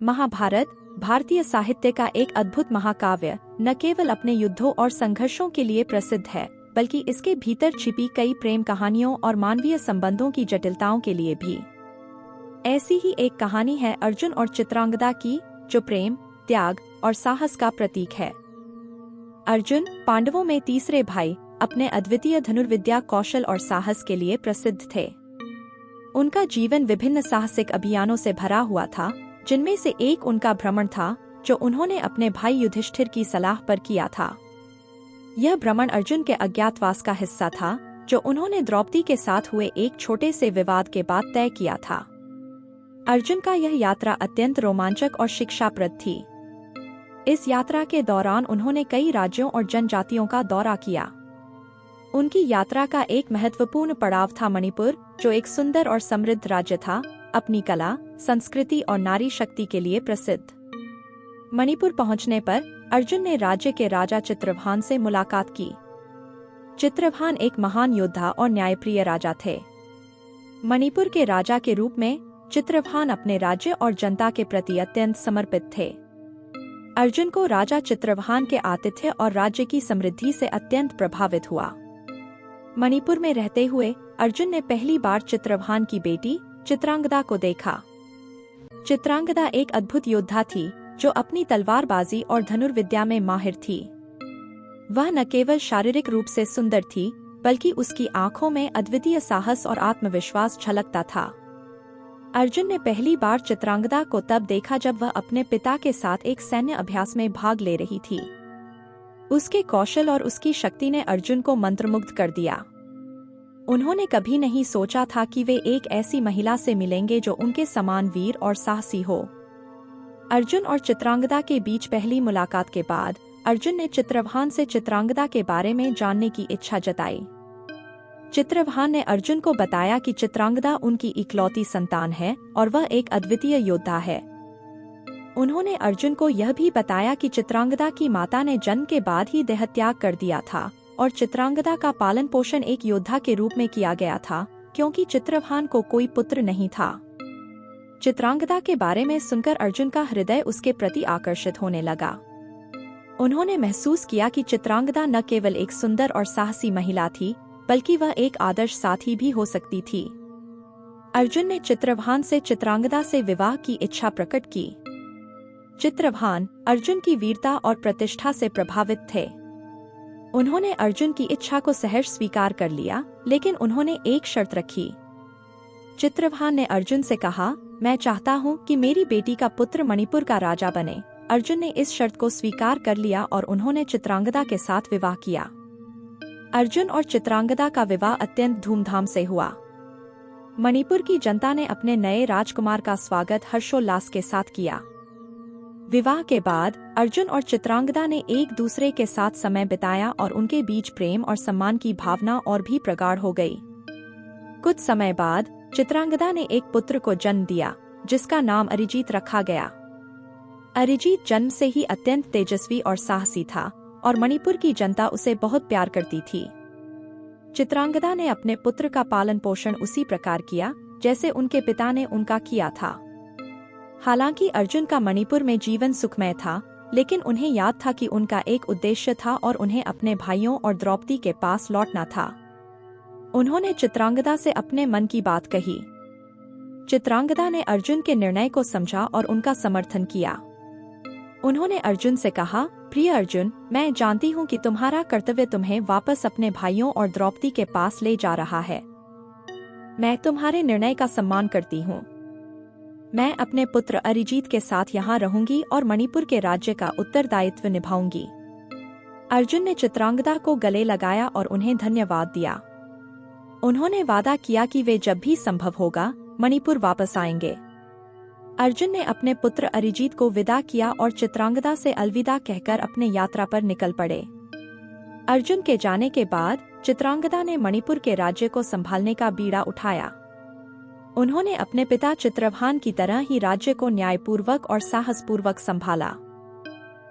महाभारत भारतीय साहित्य का एक अद्भुत महाकाव्य न केवल अपने युद्धों और संघर्षों के लिए प्रसिद्ध है, बल्कि इसके भीतर छिपी कई प्रेम कहानियों और मानवीय संबंधों की जटिलताओं के लिए भी। ऐसी ही एक कहानी है अर्जुन और चित्रांगदा की, जो प्रेम, त्याग और साहस का प्रतीक है। अर्जुन, पांडवों में तीसरे भाई, अपने अद्वितीय धनुर्विद्या कौशल और साहस के लिए प्रसिद्ध थे। उनका जीवन विभिन्न साहसिक अभियानों से भरा हुआ था, जिनमें से एक उनका भ्रमण था, जो उन्होंने अपने भाई युधिष्ठिर की सलाह पर किया था। यह भ्रमण अर्जुन के अज्ञातवास का हिस्सा था, जो उन्होंने द्रौपदी के साथ हुए एक छोटे से विवाद के बाद तय किया था। अर्जुन का यह यात्रा अत्यंत रोमांचक और शिक्षाप्रद थी। इस यात्रा के दौरान उन्होंने कई राज्यों और जनजातियों का दौरा किया। उनकी यात्रा का एक महत्वपूर्ण पड़ाव था मणिपुर, जो एक सुंदर और समृद्ध राज्य था, अपनी कला, संस्कृति और नारी शक्ति के लिए प्रसिद्ध। मणिपुर पहुंचने पर अर्जुन ने राज्य के राजा चित्रभान से मुलाकात की। चित्रभान एक महान योद्धा और न्यायप्रिय राजा थे। मणिपुर के राजा के रूप में चित्रभान अपने राज्य और जनता के प्रति अत्यंत समर्पित थे। अर्जुन को राजा चित्रभान के आतिथ्य और राज्य की समृद्धि से अत्यंत प्रभावित हुआ। मणिपुर में रहते हुए अर्जुन ने पहली बार चित्रभान की बेटी चित्रांगदा को देखा। चित्रांगदा एक अद्भुत योद्धा थी, जो अपनी तलवारबाजी और धनुर्विद्या में माहिर थी। वह न केवल शारीरिक रूप से सुंदर थी, बल्कि उसकी आंखों में अद्वितीय साहस और आत्मविश्वास झलकता था। अर्जुन ने पहली बार चित्रांगदा को तब देखा जब वह अपने पिता के साथ एक सैन्य अभ्यास में भाग ले रही थी। उसके कौशल और उसकी शक्ति ने अर्जुन को मंत्रमुग्ध कर दिया। उन्होंने कभी नहीं सोचा था कि वे एक ऐसी महिला से मिलेंगे जो उनके समान वीर और साहसी हो। अर्जुन और चित्रांगदा के बीच पहली मुलाकात के बाद अर्जुन ने चित्रभान से चित्रांगदा के बारे में जानने की इच्छा जताई। चित्रभान ने अर्जुन को बताया कि चित्रांगदा उनकी इकलौती संतान है और वह एक अद्वितीय योद्धा है। उन्होंने अर्जुन को यह भी बताया कि चित्रांगदा की माता ने जन्म के बाद ही देहत्याग कर दिया था और चित्रांगदा का पालन पोषण एक योद्धा के रूप में किया गया था, क्योंकि चित्रभान को कोई पुत्र नहीं था। चित्रांगदा के बारे में सुनकर अर्जुन का हृदय उसके प्रति आकर्षित होने लगा। उन्होंने महसूस किया कि चित्रांगदा न केवल एक सुंदर और साहसी महिला थी, बल्कि वह एक आदर्श साथी भी हो सकती थी। अर्जुन ने चित्रभान से चित्रांगदा से विवाह की इच्छा प्रकट की। चित्रभान अर्जुन की वीरता और प्रतिष्ठा से प्रभावित थे। उन्होंने अर्जुन की इच्छा को सहर्ष स्वीकार कर लिया, लेकिन उन्होंने एक शर्त रखी। चित्रभान ने अर्जुन से कहा, मैं चाहता हूँ कि मेरी बेटी का पुत्र मणिपुर का राजा बने। अर्जुन ने इस शर्त को स्वीकार कर लिया और उन्होंने चित्रांगदा के साथ विवाह किया। अर्जुन और चित्रांगदा का विवाह अत्यंत धूमधाम से हुआ। मणिपुर की जनता ने अपने नए राजकुमार का स्वागत हर्षोल्लास के साथ किया। विवाह के बाद अर्जुन और चित्रांगदा ने एक दूसरे के साथ समय बिताया और उनके बीच प्रेम और सम्मान की भावना और भी प्रगाढ़ हो गई। कुछ समय बाद चित्रांगदा ने एक पुत्र को जन्म दिया, जिसका नाम अरिजीत रखा गया। अरिजीत जन्म से ही अत्यंत तेजस्वी और साहसी था और मणिपुर की जनता उसे बहुत प्यार करती थी। चित्रांगदा ने अपने पुत्र का पालन पोषण उसी प्रकार किया जैसे उनके पिता ने उनका किया था। हालांकि अर्जुन का मणिपुर में जीवन सुखमय था, लेकिन उन्हें याद था कि उनका एक उद्देश्य था और उन्हें अपने भाइयों और द्रौपदी के पास लौटना था। उन्होंने चित्रांगदा से अपने मन की बात कही। चित्रांगदा ने अर्जुन के निर्णय को समझा और उनका समर्थन किया। उन्होंने अर्जुन से कहा, प्रिय अर्जुन, मैं जानती हूँ कि तुम्हारा कर्तव्य तुम्हें वापस अपने भाइयों और द्रौपदी के पास ले जा रहा है। मैं तुम्हारे निर्णय का सम्मान करती हूँ। मैं अपने पुत्र अरिजीत के साथ यहाँ रहूंगी और मणिपुर के राज्य का उत्तरदायित्व निभाऊंगी। अर्जुन ने चित्रांगदा को गले लगाया और उन्हें धन्यवाद दिया। उन्होंने वादा किया कि वे जब भी संभव होगा मणिपुर वापस आएंगे। अर्जुन ने अपने पुत्र अरिजीत को विदा किया और चित्रांगदा से अलविदा कहकर अपने यात्रा पर निकल पड़े। अर्जुन के जाने के बाद चित्रांगदा ने मणिपुर के राज्य को संभालने का बीड़ा उठाया। उन्होंने अपने पिता चित्रभान की तरह ही राज्य को न्यायपूर्वक और साहसपूर्वक संभाला।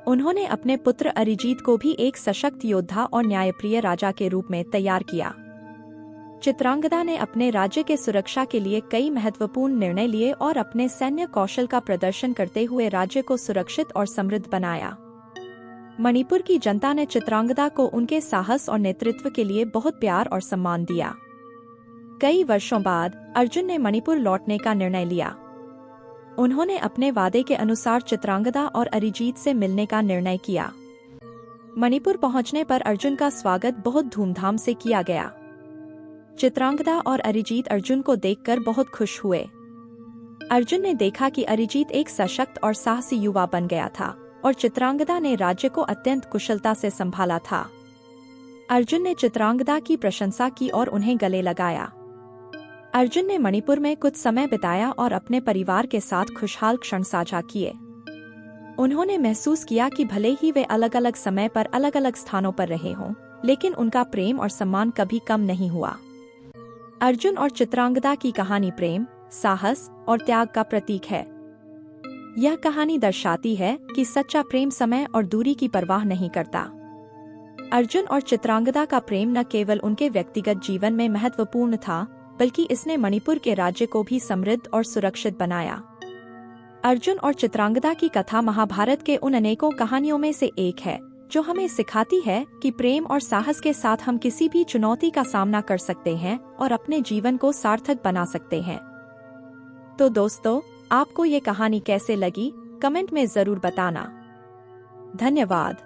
उन्होंने अपने पुत्र अरिजीत को भी एक सशक्त योद्धा और न्यायप्रिय राजा के रूप में तैयार किया। चित्रांगदा ने अपने राज्य के सुरक्षा के लिए कई महत्वपूर्ण निर्णय लिए और अपने सैन्य कौशल का प्रदर्शन करते हुए राज्य को सुरक्षित और समृद्ध बनाया। मणिपुर की जनता ने चित्रांगदा को उनके साहस और नेतृत्व के लिए बहुत प्यार और सम्मान दिया। कई वर्षों बाद अर्जुन ने मणिपुर लौटने का निर्णय लिया। उन्होंने अपने वादे के अनुसार चित्रांगदा और अरिजीत से मिलने का निर्णय किया। मणिपुर पहुंचने पर अर्जुन का स्वागत बहुत धूमधाम से किया गया। चित्रांगदा और अरिजीत अर्जुन को देखकर बहुत खुश हुए। अर्जुन ने देखा कि अरिजीत एक सशक्त और साहसी युवा बन गया था और चित्रांगदा ने राज्य को अत्यंत कुशलता से संभाला था। अर्जुन ने चित्रांगदा की प्रशंसा की और उन्हें गले लगाया। अर्जुन ने मणिपुर में कुछ समय बिताया और अपने परिवार के साथ खुशहाल क्षण साझा किए। उन्होंने महसूस किया कि भले ही वे अलग अलग समय पर अलग अलग स्थानों पर रहे हों, लेकिन उनका प्रेम और सम्मान कभी कम नहीं हुआ। अर्जुन और चित्रांगदा की कहानी प्रेम, साहस और त्याग का प्रतीक है। यह कहानी दर्शाती है कि सच्चा प्रेम समय और दूरी की परवाह नहीं करता। अर्जुन और चित्रांगदा का प्रेम न केवल उनके व्यक्तिगत जीवन में महत्वपूर्ण था, बल्कि इसने मणिपुर के राज्य को भी समृद्ध और सुरक्षित बनाया। अर्जुन और चित्रांगदा की कथा महाभारत के उन अनेकों कहानियों में से एक है जो हमें सिखाती है कि प्रेम और साहस के साथ हम किसी भी चुनौती का सामना कर सकते हैं और अपने जीवन को सार्थक बना सकते हैं। तो दोस्तों, आपको ये कहानी कैसे लगी, कमेंट में जरूर बताना। धन्यवाद।